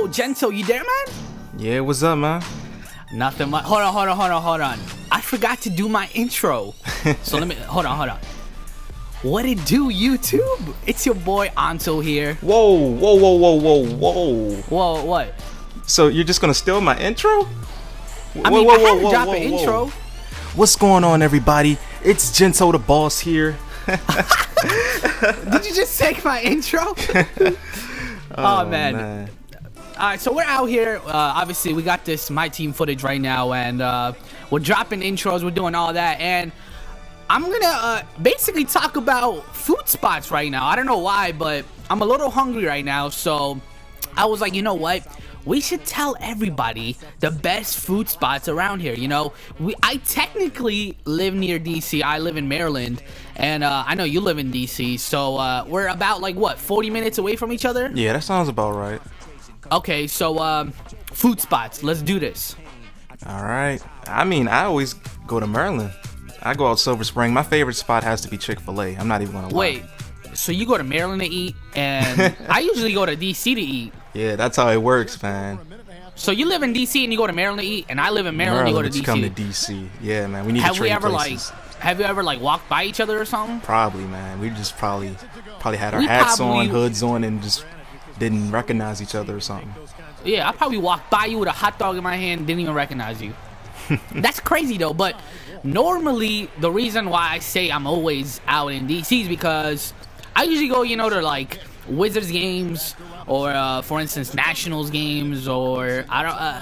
Yo, Gento, you there, man? Yeah, what's up, man? Nothing much. Hold on. I forgot to do my intro. So let me, hold on. What it do, YouTube? It's your boy Anto here. Whoa. Whoa, what? So you're just gonna steal my intro? I had to drop an intro. What's going on, everybody? It's AntoDaBoss here. Did you just take my intro? Oh, man. Alright, so we're out here. Obviously, we got this MyTEAM footage right now, and we're dropping intros, we're doing all that, and I'm gonna basically talk about food spots right now. I don't know why, but I'm a little hungry right now, so I was like, you know what? We should tell everybody the best food spots around here. You know, I technically live near DC. I live in Maryland, and I know you live in DC. So we're about like what, 40 minutes away from each other? Yeah, that sounds about right. Okay, so food spots. Let's do this. All right. I mean, I always go to Maryland. I go out Silver Spring. My favorite spot has to be Chick-fil-A. I'm not even gonna lie. Wait, so you go to Maryland to eat, and I usually go to DC to eat. Yeah, that's how it works, man. So you live in DC and you go to Maryland to eat, and I live in Maryland and you go to DC. Come to DC. Yeah, man. We need to trade places. Have you ever like walked by each other or something? Probably, man. We just probably had our hats on, hoods on, and just didn't recognize each other or something. Yeah, I probably walked by you with a hot dog in my hand and didn't even recognize you. That's crazy though, but normally the reason why I say I'm always out in DC is because I usually go, you know, to like Wizards games or for instance Nationals games or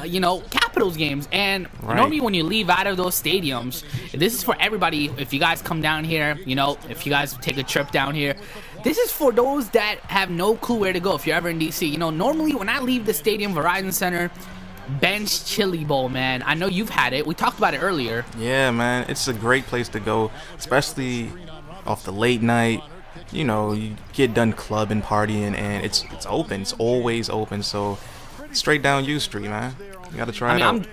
you know, Capitals games, and normally when you leave out of those stadiums, this is for everybody. If you guys come down here, you know, if you guys take a trip down here, this is for those that have no clue where to go. If you're ever in DC, you know, normally when I leave the stadium, Verizon Center, Ben's Chili Bowl, man. I know you've had it. We talked about it earlier. Yeah, man. It's a great place to go, especially off the late night. You know, you get done clubbing, partying, and it's open. It's always open. So straight down U Street, man. You gotta try it out.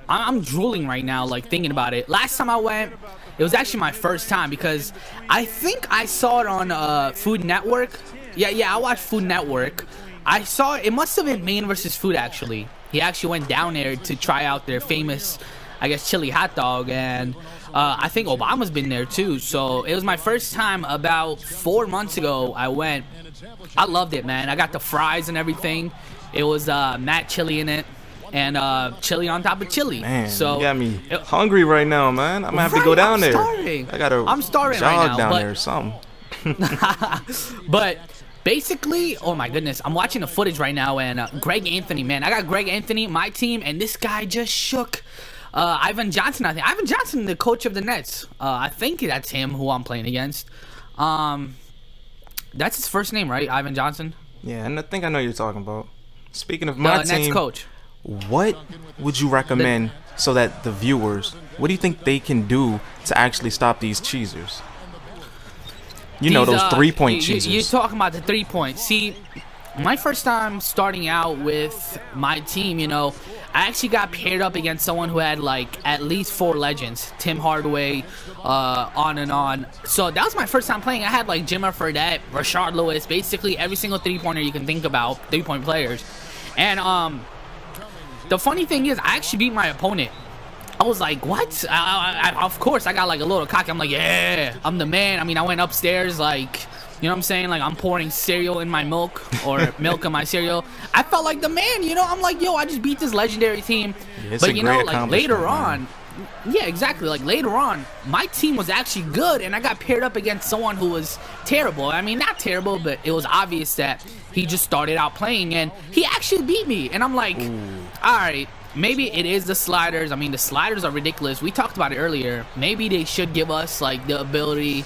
I'm drooling right now, like thinking about it. Last time I went, it was actually my first time because I think I saw it on Food Network. Yeah, I watched Food Network. I saw it must have been Maine versus Food actually. He actually went down there to try out their famous, I guess, chili hot dog, and I think Obama's been there too. So it was my first time about 4 months ago. I went. I loved it, man. I got the fries and everything. It was matte chili in it, and chili on top of chili. Man, so you got me hungry right now, man. I'm gonna have to go down there. I'm starving right now, down there or something. But basically, oh my goodness, I'm watching the footage right now, and Greg Anthony, man, I got Greg Anthony, my team, and this guy just shook Ivan Johnson. I think Ivan Johnson, the coach of the Nets. I think that's him who I'm playing against. That's his first name, right? Ivan Johnson. Yeah, and I think I know what you're talking about. Speaking of my team, Nets coach, what would you recommend so that the viewers, what do you think they can do to actually stop these cheesers? You know, those 3-point cheesers. You're talking about the 3-point. See, my first time starting out with my team, you know, I actually got paired up against someone who had like at least 4 legends. Tim Hardaway, on and on. So that was my first time playing. I had like Jimmer Fredette, Rashard Lewis, basically every single 3-pointer you can think about, 3-point players. And the funny thing is, I actually beat my opponent. I was like, what? Of course, I got like a little cocky. I'm like, yeah, I'm the man. I mean, I went upstairs, like, you know what I'm saying? Like, I'm pouring cereal in my milk or milk in my cereal. I felt like the man, you know? I'm like, yo, I just beat this legendary team. Yeah, but, you know, like, later on, yeah, exactly. Like, later on, my team was actually good, and I got paired up against someone who was terrible. I mean, not terrible, but it was obvious that he just started out playing, and he actually beat me. And I'm like, all right. Maybe it is the sliders. I mean, the sliders are ridiculous. We talked about it earlier. Maybe they should give us, like, the ability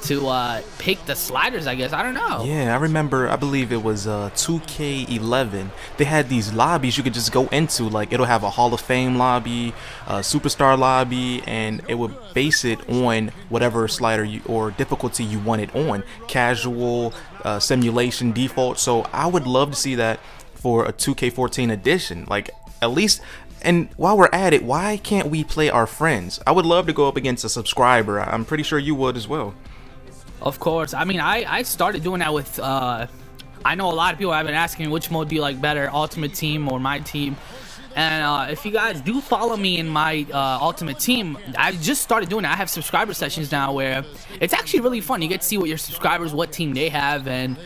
to pick the sliders, I guess. I don't know. Yeah, I remember, I believe it was 2K11. They had these lobbies you could just go into. Like, it'll have a Hall of Fame lobby, a Superstar lobby, and it would base it on whatever slider or difficulty you want it on. Casual, simulation, default. So I would love to see that for a 2K14 edition. Like, at least, and while we're at it, why can't we play our friends? I would love to go up against a subscriber. I'm pretty sure you would as well. Of course. I mean, I started doing that with I know a lot of people have been asking me which mode do you like better, Ultimate Team or MyTEAM. And if you guys do follow me in my Ultimate Team, I just started doing it. I have subscriber sessions now where it's actually really fun. You get to see what your subscribers, what team they have, and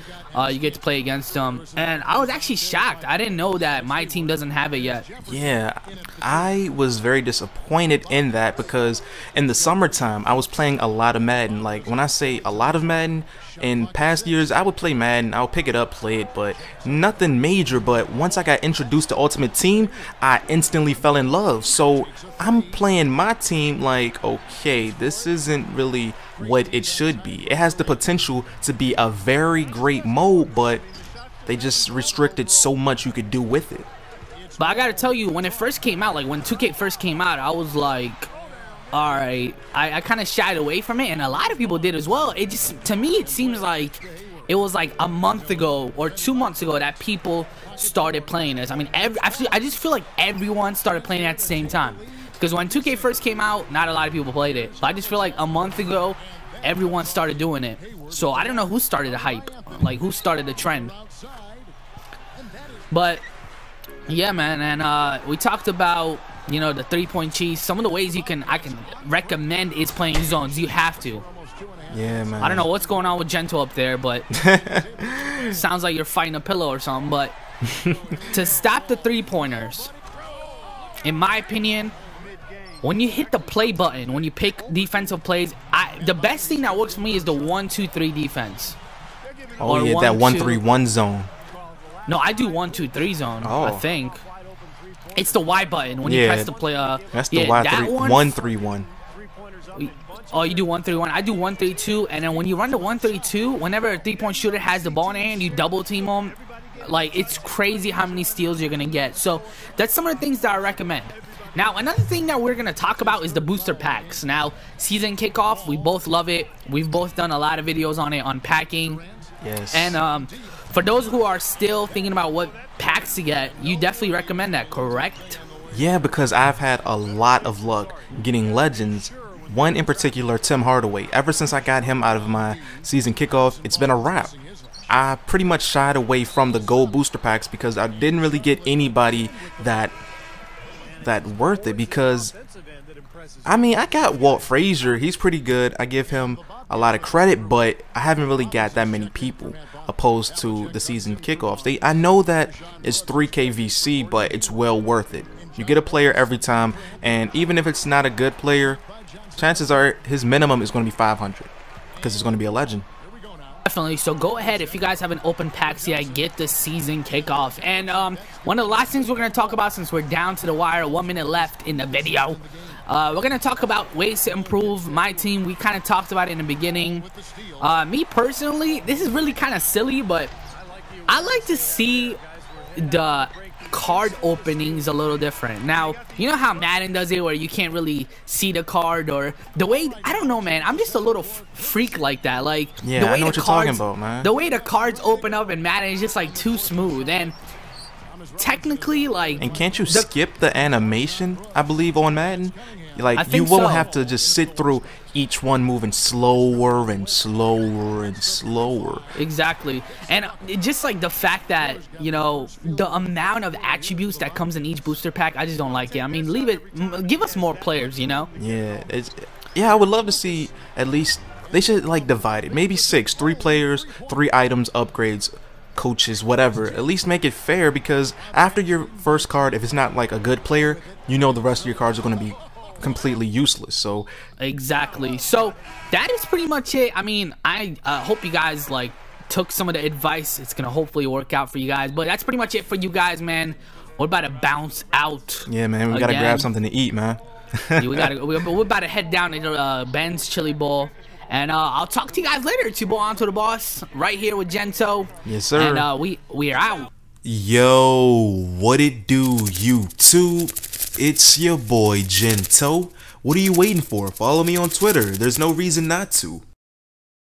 you get to play against them. And I was actually shocked. I didn't know that my team doesn't have it yet. Yeah, I was very disappointed in that because in the summertime, I was playing a lot of Madden. Like, when I say a lot of Madden, in past years, I would play Madden, I would pick it up, play it, but nothing major. But once I got introduced to Ultimate Team, I instantly fell in love. So I'm playing my team like, okay, this isn't really what it should be. It has the potential to be a very great mode, but they just restricted so much you could do with it. But I gotta tell you, when it first came out, like when 2K first came out, I was like, alright, I kind of shied away from it, and a lot of people did as well. It just, to me, it seems like it was like a month ago or 2 months ago that people started playing this. I mean, I just feel like everyone started playing it at the same time. Because when 2K first came out, not a lot of people played it. But I just feel like a month ago, everyone started doing it. So I don't know who started the hype, like who started the trend. But yeah, man, and we talked about, you know, the 3-point cheese. Some of the ways I can recommend is playing zones. You have to. Yeah, man. I don't know what's going on with Gento up there, but sounds like you're fighting a pillow or something. But to stop the 3-pointers, in my opinion, when you hit the play button, when you pick defensive plays, the best thing that works for me is the 1-2-3 defense. Oh, yeah, that 1-3-1 zone. No, I do 1-2-3 zone. Oh. I think it's the Y button when you press the play. That's the Y1-3-1. Oh, you do 1-3-1. I do 1-3-2, and then when you run the 1-3-2, whenever a 3-point shooter has the ball in hand, you double team them. Like, it's crazy how many steals you're gonna get. So that's some of the things that I recommend. Now, another thing that we're gonna talk about is the booster packs. Now, season kickoff, we both love it. We've both done a lot of videos on it, unpacking. Yes. And for those who are still thinking about what packs to get, you definitely recommend that, correct? Yeah, because I've had a lot of luck getting legends. One in particular, Tim Hardaway. Ever since I got him out of my season kickoff, it's been a wrap. I pretty much shied away from the gold booster packs because I didn't really get anybody that worth it. Because I mean, I got Walt Frazier. He's pretty good. I give him a lot of credit, but I haven't really got that many people opposed to the season kickoffs. I know that it's 3K VC, but it's well worth it. You get a player every time, and even if it's not a good player, chances are his minimum is going to be 500 because it's going to be a legend. Definitely. So go ahead, if you guys haven't opened packs yet, get the season kickoff. And one of the last things we're going to talk about, since we're down to the wire, 1 minute left in the video, we're going to talk about ways to improve my team. We kind of talked about it in the beginning. Me personally, this is really kind of silly, but I like to see the card openings a little different. Now, you know how Madden does it where you can't really see the card, or the way, I don't know, man, I'm just a little freak like that. Like, yeah, the way I know what you're talking about, man. The way the cards open up in Madden is just like too smooth, and technically, like, and can't you skip the animation, I believe, on Madden? Like, you won't have to just sit through each one moving slower and slower and slower. Exactly. And just like the fact that, you know, the amount of attributes that comes in each booster pack, I just don't like it. I mean, give us more players, you know? Yeah, I would love to see at least, they should like divide it. Maybe 6, 3 players, 3 items, upgrades, coaches, whatever. At least make it fair, because after your first card, if it's not like a good player, you know the rest of your cards are going to be completely useless. So exactly. So that is pretty much it. I mean, I hope you guys like took some of the advice. It's gonna hopefully work out for you guys. But that's pretty much it for you guys, man. We're about to bounce out. Yeah, man. We gotta grab something to eat, man. Yeah, we're about to head down to Ben's Chili Bowl. And I'll talk to you guys later. It's your boy AntoDaBoss right here with Gento. Yes, sir. And we are out. Yo, what it do, YouTube? It's your boy Gento. What are you waiting for? Follow me on Twitter. There's no reason not to.